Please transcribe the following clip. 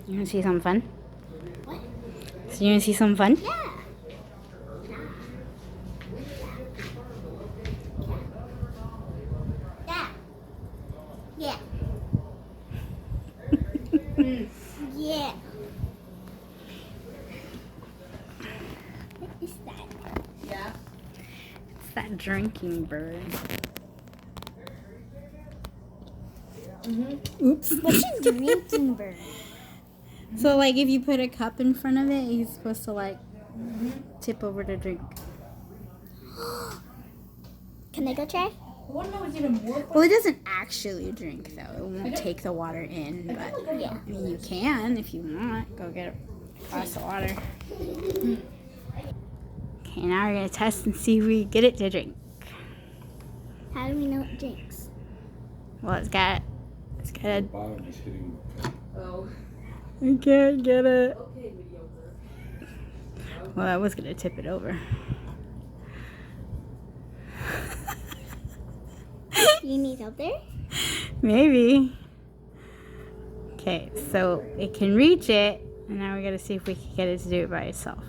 You want to see something fun? What? So you want to see something fun? Yeah. Yeah. Yeah. What is that? Yeah. It's that drinking bird. Oops. What's a drinking bird? So like if you put a cup in front of it, he's supposed to like tip over to drink. Can I go try? I want to know what's even more fun. Well, it doesn't actually drink though. It won't take the water in, but Yeah. I mean you can if you want. Go get a glass of water. Okay, now we're gonna test and see if we get it to drink. How do we know it drinks? Well, it's got a. Bottom is hitting. Oh. I can't get it. Okay, mediocre. Well, I was gonna tip it over. You need help there? Maybe. Okay, so it can reach it, and now we gotta see if we can get it to do it by itself.